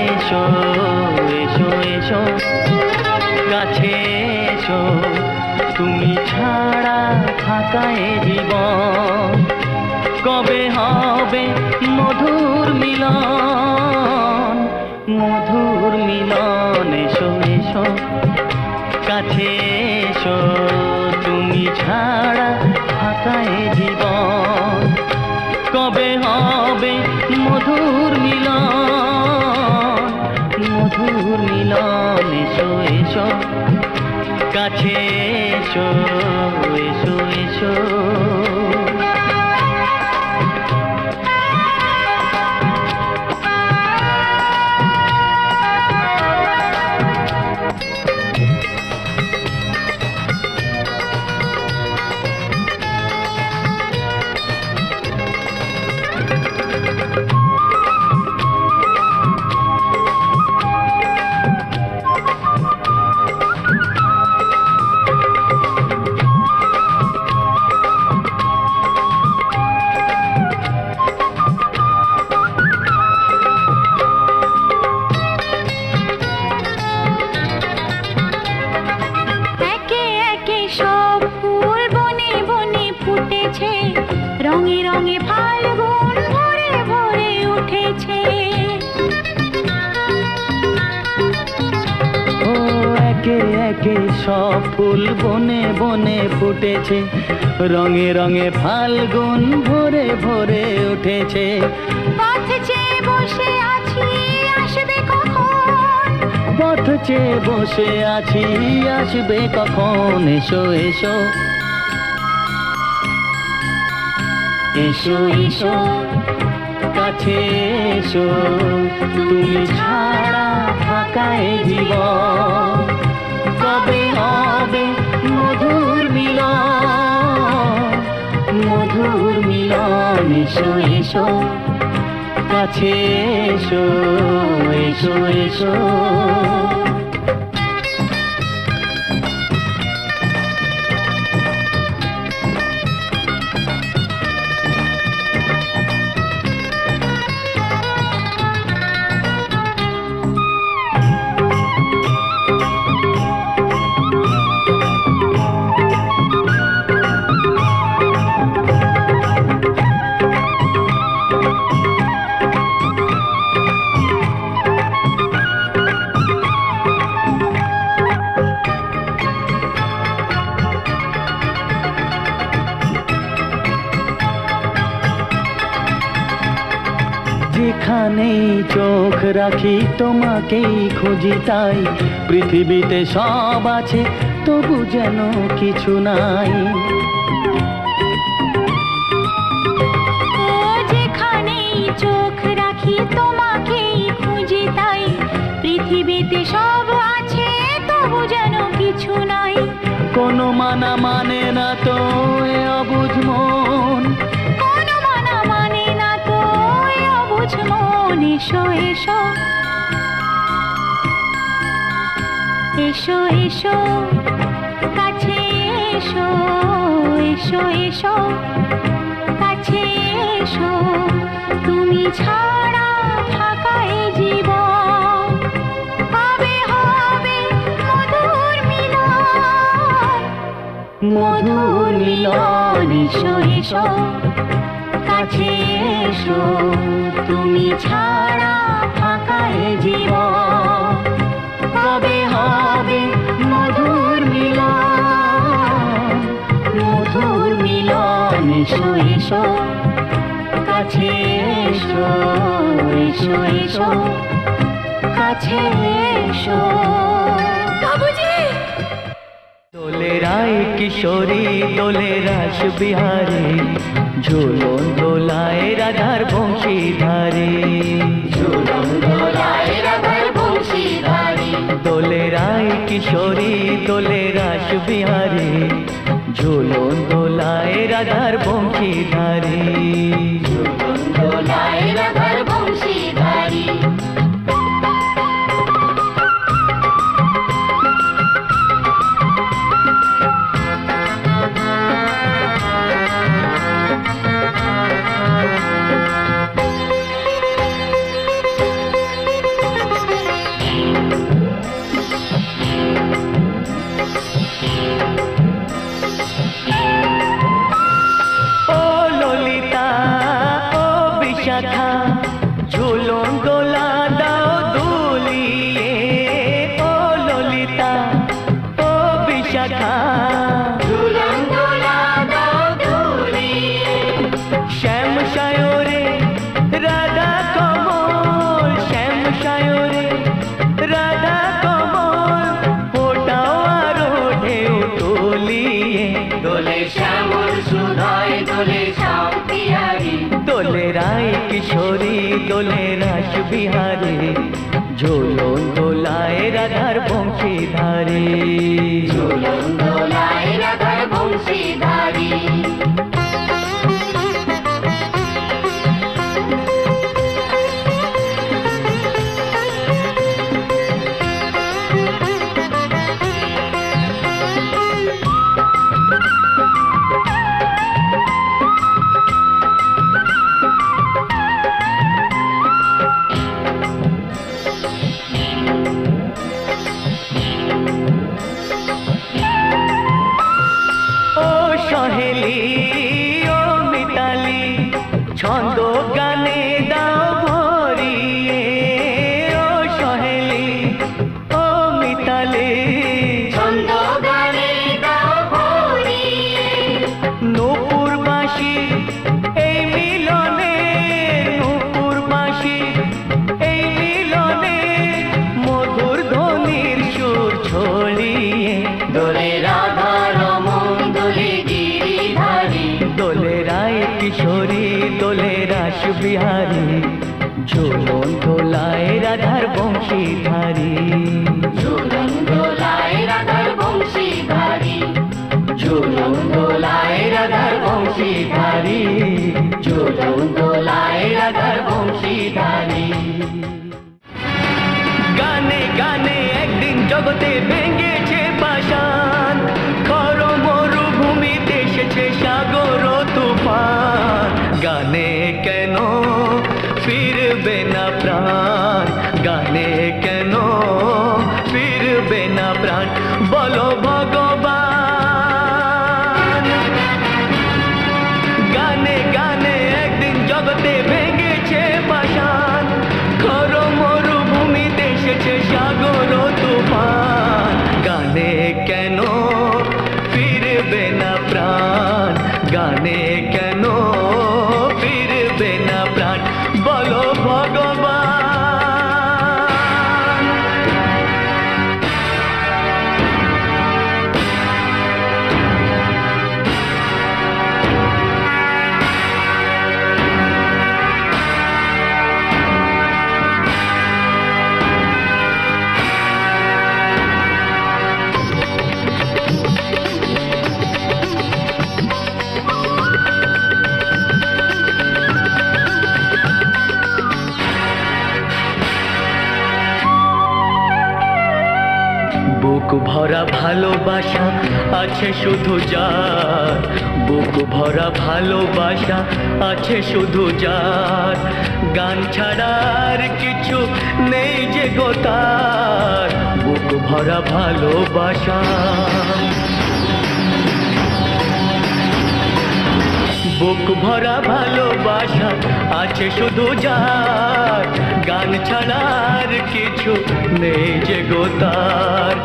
এসো এসো এসো কাছে এসো তুমি ছাড়া ফাঁকা এ জীবন কবে হবে মধুর মিলন মধুর মিলন এসো এসো কাছে এসো তুমি ছাড়া ফাঁকা এ জীবন কবে হবে মধুর মিলন মধুর মিলন এসো এসো কাছে এসো এসো এসো রঙে রঙে ফাল্গুন ভরে ভরে উঠেছে ও একে একে সব ফুল বনে বনে ফুটেছে রঙে রঙে ফাল্গুন ভরে ভরে উঠেছে পথ চেয়ে বসে আছি আসবে কখন পথ চেয়ে বসে আছি আসবে কখন এসো এসো এসো এসো কাছে এসো তুমি ছাড়া ফাঁকা এ জীবন কবে হবে মধুর মিলন মধুর মিলন এসো এসো কাছে এসো এসো এসো যেখানেই চোখ রাখি তোমাকেই খুঁজি তাই পৃথিবীতে সব আছে তবু যেন কিছু নাই যেখানেই চোখ রাখি তোমাকেই খুঁজি তাই পৃথিবীতে সব আছে তবু যেন কিছু নাই কোনো মানা মানে না তো এ অবুঝ মন কোনো মানা মানে না তো এ অবুঝ মন এসো এসো এসো এসো কাছে এসো এসো এসো কাছে এসো তুমি ছাড়া ফাঁকা এ জীবন কবে হবে মধুর মিলন মধুর মিলন এসো এসো কাছে এসো তুমি ছাড়া ফাঁকা এ জীবন কবে হবে মধুর মিলন মধুর মিলন এসো এসো কাছে এসো এসো এসো কাছে এসো বাবুজি দোলে রায় কিশোরী দোলে রাস বিহারী ঝুলন দোলায় রাধার বংশীধারী ঝুলন দোলায় রাধার বংশীধারী দোলে রায় কিশোরী দোলে রাস বিহারী ঝুলন দোলায় রাধার বংশীধারী ঝুলন দোলায় রাধার বংশীধারী কিশোরী দোলে রাস বিহারে, ঝুলন দোলায় রাধার বংশীধারী। ঝুলন দোলায় রাধার বংশীধারী। সহেলি ও মিতালি, ছন্দ গানে দাও ভরিয়ে। ও সহেলি ও মিতালি, ছন্দ গানে দাও ভরিয়ে। নূপুরবাসী এই মিলনে, নূপুরবাসী এই মিলনে, মধুর ধ্বনির সুর ছড়িয়ে। দোলে রাধা রমন দোলে গিরিধারী, দোলে রায় কিশোরী দোলে রাস বিহারী, ঝুলন দোলায় রাধার বংশীধারী। ঝুলন দোলায় রাধার বংশীধারী। ঝুলন দোলায় রাধার বংশীধারী, ঝুলন দোলায় রাধার বংশীধারী। গানে গানে একদিন জগতে ভেঙেছে পাষাণ, খর মরুভূমিতে এসেছে সাগর তুফান। গানে কেন ফিরবে না প্রাণ, গানে কেন ফিরবে না প্রাণ, বলো ভগবান। গানে গানে একদিন জগতে ভেঙেছে পাষাণ, খর মরুভূমিতে এসেছে সাগর তুফান। গানে কেন ফিরবে না প্রাণ, গানে কেন ফিরবে না প্রাণ, বলো ভগবান। বুক ভরা ভালোবাসা আছে শুধু যার, বুক ভরা ভালোবাসা আছে শুধু যার, গান ছাড়ার কিছু নেই যে গো তার। বুক ভরা ভালোবাসা, বুক ভরা ভালোবাসা আছে শুধু যার, গান ছাড়ার কিছু নেই যে গো তার।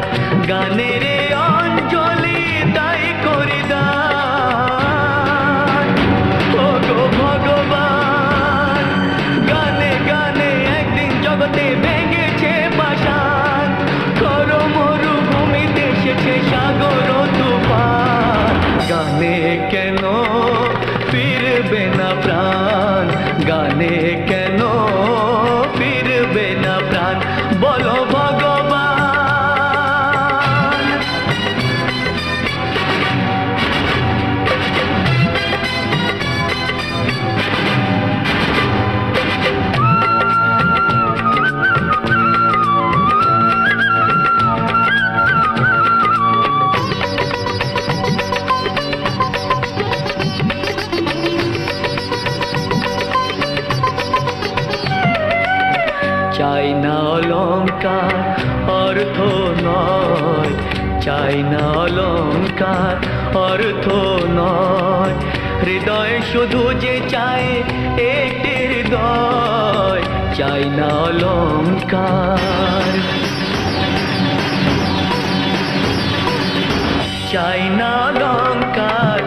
গানের অঞ্জলি তাই করি দান, ও গো ভগবান। গানে গানে একদিন জগতে ভেঙেছে পাষাণ, খর মরুভূমিতে এসেছে সাগর তুফান। গানে কেন ফিরবে না প্রাণ, গানে কেন ফিরবে না প্রাণ, বলো ভগবান। চাই না অলংকার অর্থ নয়, চাই না অলংকার অর্থ নয়, হৃদয় শুধু যে চায় একটি হৃদয়। চাই না অলংকার, চাই না অলংকার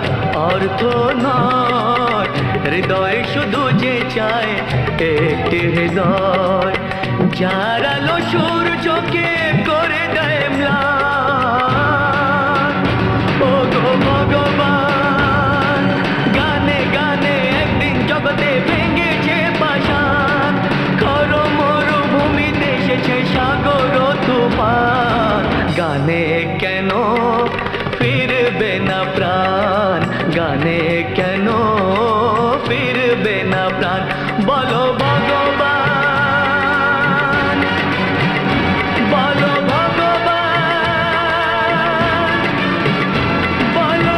অর্থ নয়, হৃদয় শুধু যে চায় একটি হৃদয়। যার আলো সূর্যকে করে দেয় ম্লান, ও গো ভগবান। গানে গানে একদিন জগতে ভেঙেছে পাষাণ, গানে কেন ফিরবে না প্রাণ, গানে কেন ফিরবে না প্রাণ, বলো ভগবান, বলো ভগবান, বলো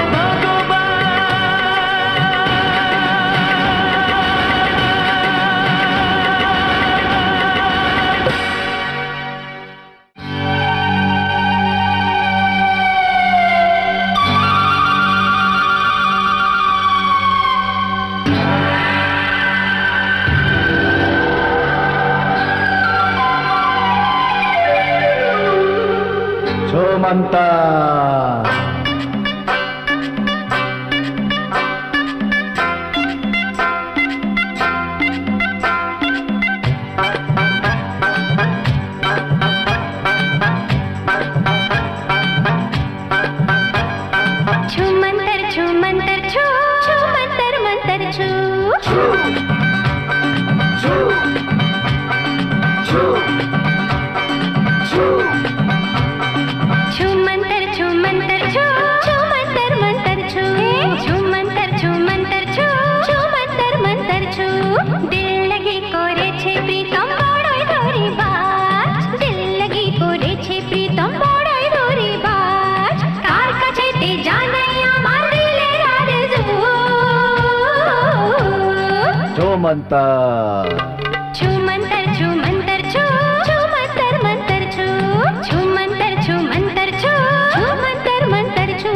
ছুমন্ত। छुमंतर छुमंतर छू छुमंतर मंतर छू छुमंतर छुमंतर छू छुमंतर मंतर छू छुमंतर छुमंतर छू छुमंतर मंतर छू दिल लगी করেছে প্রীতম বড়ই ধরি বাজ দিল লাগি করেছে প্রীতম বড়ই ধরি বাজ কার কাছে তে জানাই আমার দিলের আরজু ছুমন্ত। छुमंतर छुमंतर छू छुमंतर मंतर छू छुमंतर छुमंतर छू छुमंतर मंतर छू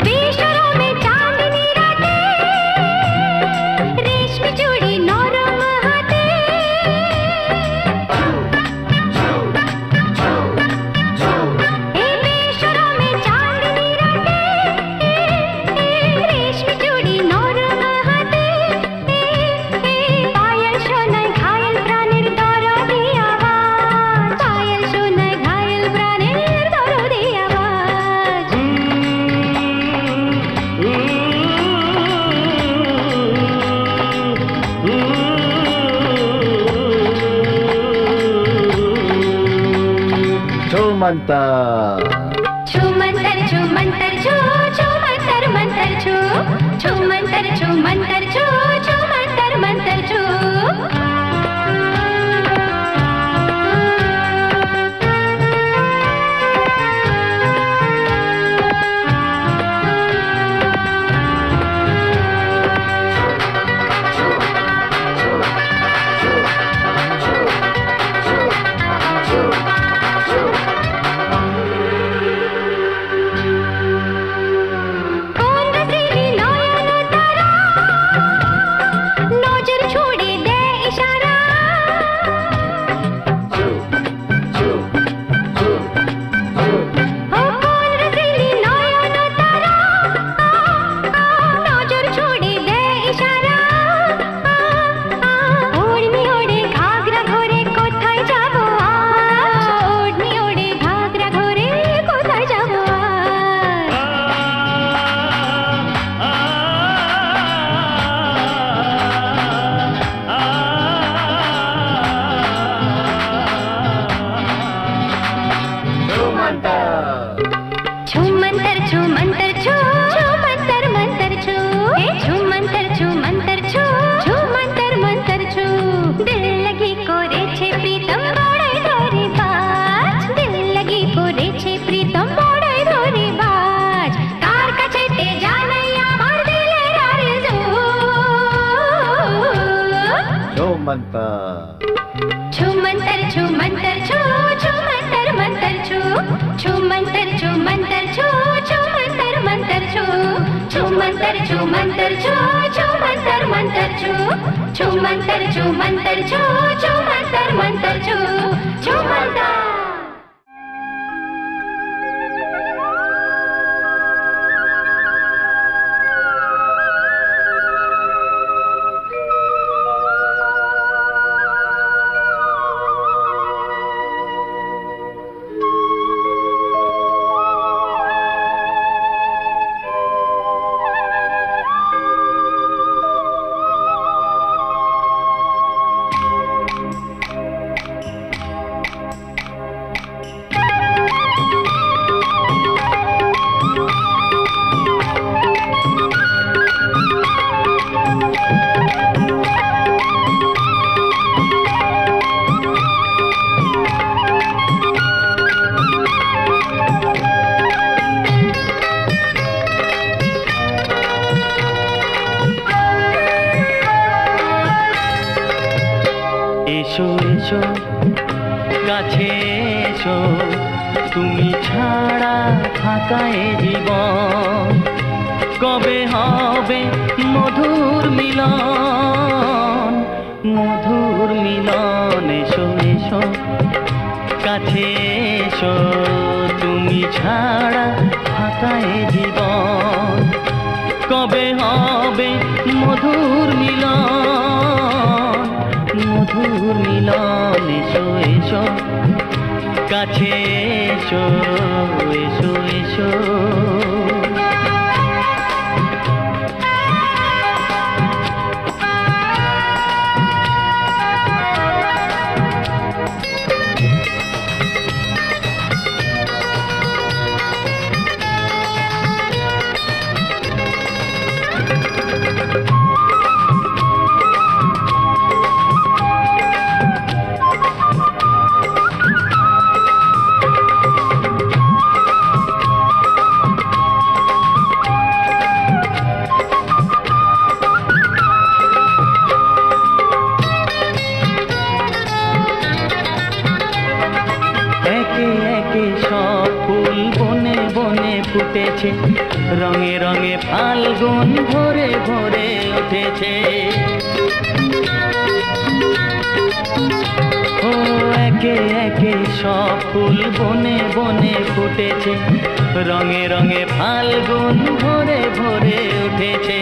বেসরো মে চাঁদনি রাতে রেশমি চুড়ি নরম হাতে এই বেসরো মে চাঁদনি রাতে রেশমি চুড়ি নরম হাতে পায়েল শোনায় ঘায়েল প্রাণের দরদি আওয়াজ পায়েল শোনায় ঘায়েল প্রাণের দরদি আওয়াজ ছুমন্ত। छुमंतर छुमंतर छू छुमंतर मंतर छू छुमंतर छुमंतर छू छुमंतर मंतर छू কোন রসিলি নয়ন তারা নজর ছুড়ে দেয় ইশারা ও কোন রসিলি নয়ন তারা নজর ছুড়ে দেয় ইশারা ওড়নি ওড়ে ঘাগরা ঘরে কোথায় যাব আজ ওড়নি ওড়ে ঘাগরা ঘরে কোথায় যাব ছুমন্ত। छुमंतर छुमंतर छू छुमंतर मंतर छू छुमंतर छुमंतर छू छुमंतर मंतर छू दिल लगी করেছে প্রীতম বড়ই ধরি বাজ দিল লাগি করেছে প্রীতম বড়ই ধরি বাজ কার কাছে তে জানাই আমার দিলের আরজু ছুমন্ত। छुमंतर छुमंतर छू छुमंतर मंतर छू छुमंतर छुमंतर छू छुमंतर मंतर छू छुमंतर छुमंतर छू छुमंतर मंतर छू छुमंतर छुमंतर छू छुमंतर मंतर छू छुमंतर এসো, কাছে এসো, তুমি ছাড়া ফাঁকা এ জীবন। কবে হবে মধুর মিলন, মধুর মিলন। এসো এসো, কাছে এসো, তুমি ছাড়া ফাঁকা এ জীবন। কবে হবে মধুর মিলন, মধুর মিলন। এসো এসো, কাছে এসো, এসো এসো। ফুটেছে, রঙে রঙে ফাল্গুন ভরে ভরে উঠেছে। ও একে একে সব ফুল বনে বনে ফুটেছে, রঙে রঙে ফাল্গুন ভরে ভরে উঠেছে।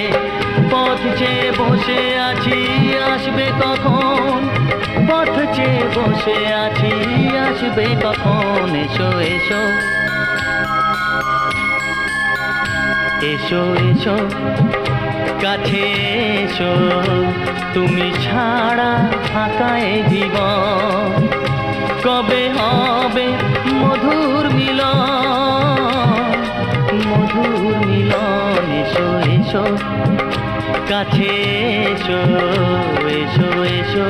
পথ চেয়ে বসে আছি আসবে কখন, পথ চেয়ে বসে আছি আসবে কখন। এসো এসো, এসো এসো, কাছে এসো, তুমি ছাড়া ফাঁকা এ জীবন। কবে হবে মধুর মিলন, মধুর মিলন। এসো এসো, কাছে এসো, এসো এসো।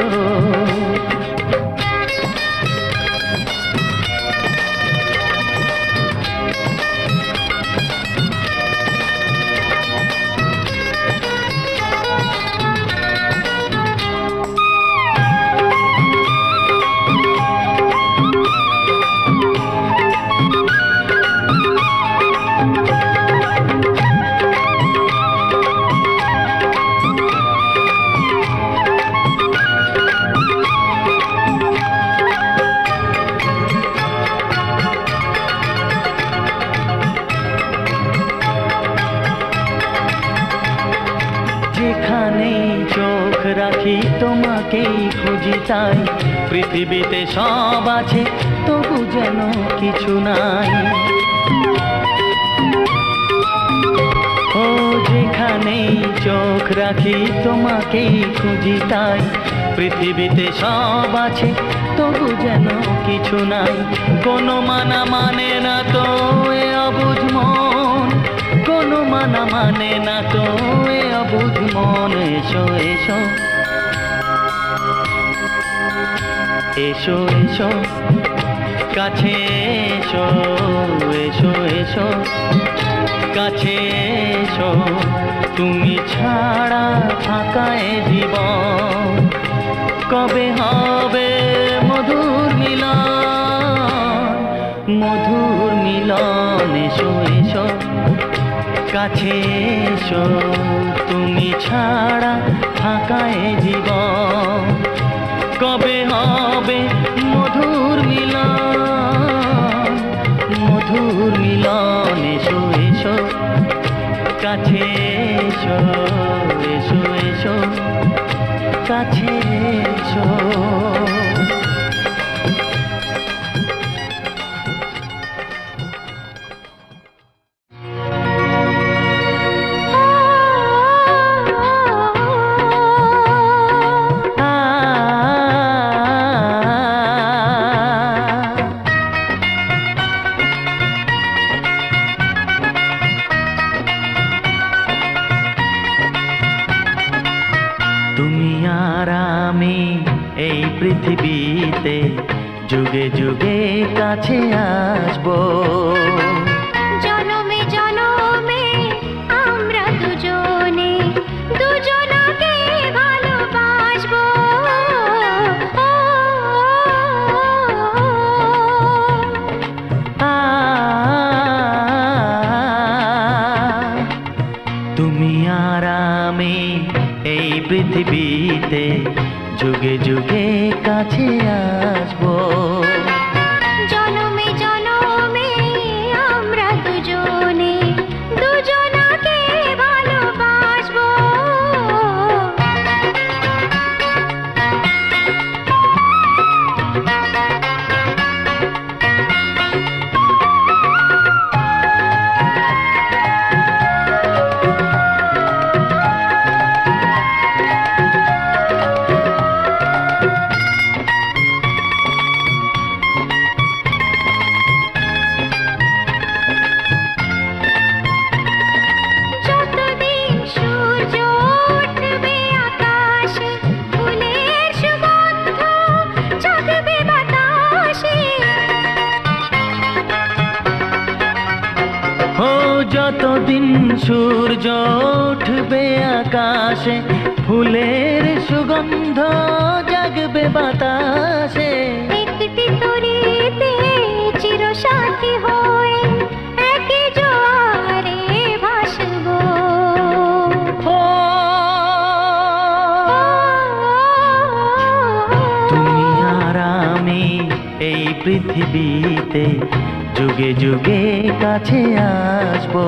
যেখানেই চোখ রাখি তোমাকেই খুঁজি তাই, পৃথিবীতে সব আছে তবু যেন কিছু নাই। ও যেখানেই চোখ রাখি তোমাকেই খুঁজি তাই, পৃথিবীতে সব আছে তবু যেন কিছু নাই। কোনো মানা মানে না তো এ অবুঝ মন, কোনো মানা মানে না তো এ অবুঝ মন। এসো এসো, এসো এসো, কাছে এসো, এসো এসো, কাছে এসো, তুমি ছাড়া ফাঁকা এ জীবন। কবে হবে মধুর মিলন, মধুর মিলন। এসো এসো, কাছে এসো, তুমি ছাড়া ফাঁকা এ জীবন। কবে হবে মধুর মিলন, মধুর মিলন। এসো এসো, কাছে এসো, এসো এসো, কাছে এসো। তুমি আর আমি এই পৃথিবীতে যুগে যুগে কাছে আসবো। জনমে জনমে আমরা দুজনে দুজনকে ভালোবাসবো। ও তুমি আর আমি এই পৃথিবীতে যুগে যুগে কাছে আসবো। জনমে জনমে আমরা দুজনে দুজনাকে ভালোবাসবো। যতদিন সূর্য উঠবে আকাশে, ফুলের সুগন্ধ জাগবে বাতাসে। ও যতদিন সূর্য উঠবে আকাশে, ফুলের সুগন্ধ জাগবে বাতাসে। একটি তরিতে চিরসাথী হয়ে একই জোয়ারে ভাসবো। ও তুমি আর আমি এই পৃথিবীতে যুগে যুগে কাছে আসবো।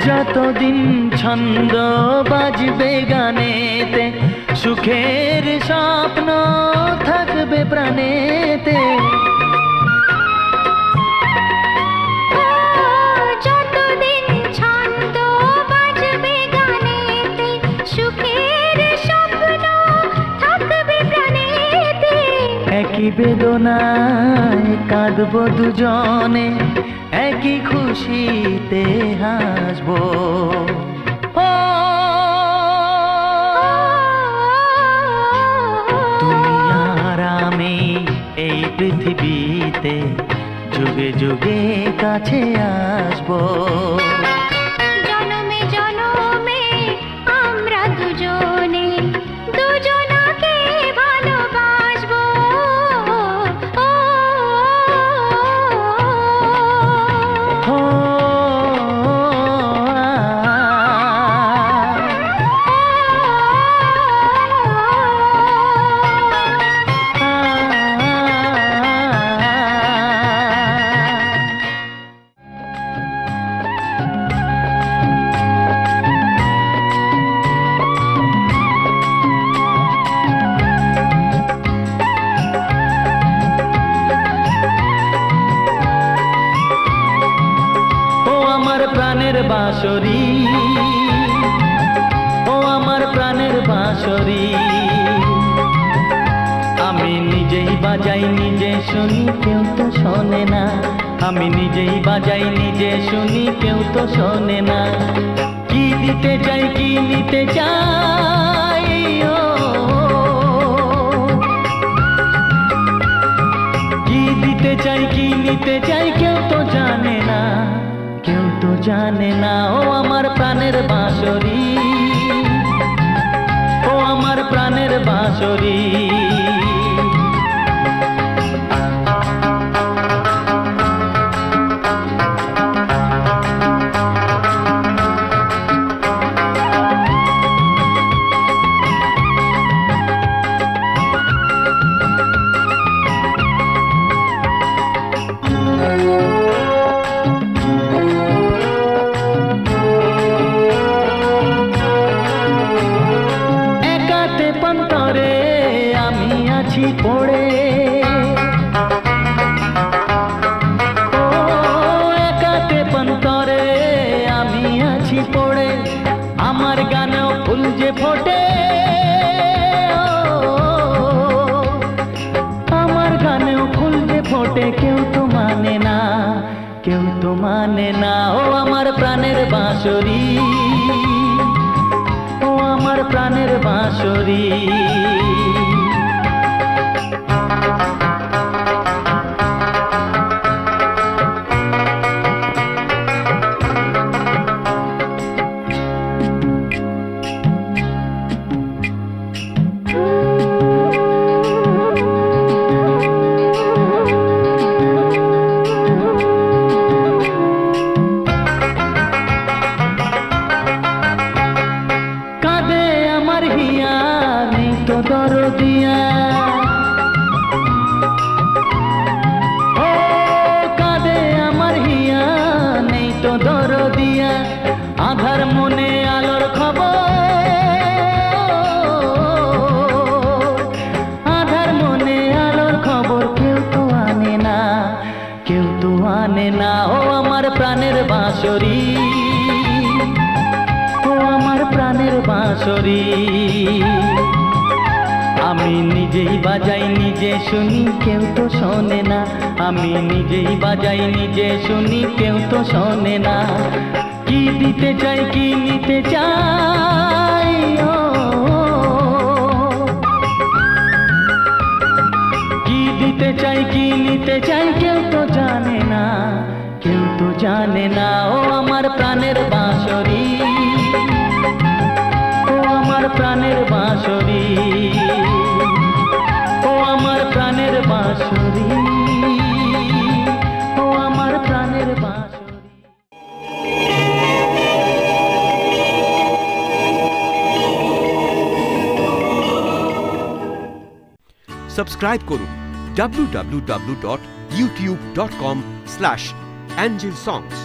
যতদিন ছন্দ বাজবে গানেতে, সুখের স্বপ্ন থাকবে প্রাণেতে। যতদিন ছন্দ বাজবে গানেতে, সুখের স্বপ্ন থাকবে প্রাণেতে। একই বেদনায় কাঁদবো দুজনে, একই খুশিতে হাসবো। ও তুমি আর আমি এই পৃথিবীতে যুগে যুগে কাছে আসবো। জনমে জনমে আমরা দুজনে দুজনাকে ভালোবাসবো। প্রাণের বাঁশরি, ও আমার প্রাণের বাঁশরি। আমি নিজেই বাজাই নিজে শুনি, কেউ তো শোনে না। আমি নিজেই বাজাই নিজে শুনি, কেউ তো শোনে না। কি দিতে চাই কি নিতে চাই, ও কি দিতে চাই কি নিতে চাই, কেউ তো জানে না, কেউ তো জানে না। ও আমার প্রাণের বাঁশরি, ও আমার প্রাণের বাঁশরি। পড়ে ও একাতে পন্তরে আমি আছি পড়ে, আমার গানেও ফুল যে ফোটে, আমার গানেও ফুল যে ফোটে, কেউ তো মানে না, কেউ তো মানে না। ও আমার প্রাণের বাঁশরি, ও আমার প্রাণের বাঁশরি। কাঁদে আমার হিয়া, নেই তো দরদিয়া। ও কাঁদে আমার হিয়া, নেই তো দরদিয়া। আধার মনে আলোর খবর, আধার মনে আলোর খবর কেউ তো আনে না, কেউ তো আনে না। ও আমার প্রাণের বাঁশরি, ও আমার প্রাণের বাঁশরি। আমি নিজেই বাজাই নিজে শুনি, কেউ তো শোনে না। আমি নিজেই বাজাই নিজে শুনি, কেউ তো শোনে না। কি দিতে চাই কি নিতে চাই, ও কি দিতে চাই কি নিতে চাই কেউ তো জানে না, কেউ তো জানে না। ও আমার প্রাণের বাঁশরি, ও আমার প্রাণের বাঁশরি, ও আমার প্রাণের বাঁশরি, ও আমার প্রাণের বাঁশরি। সাবস্ক্রাইব করুন www.youtube.com/angelsongs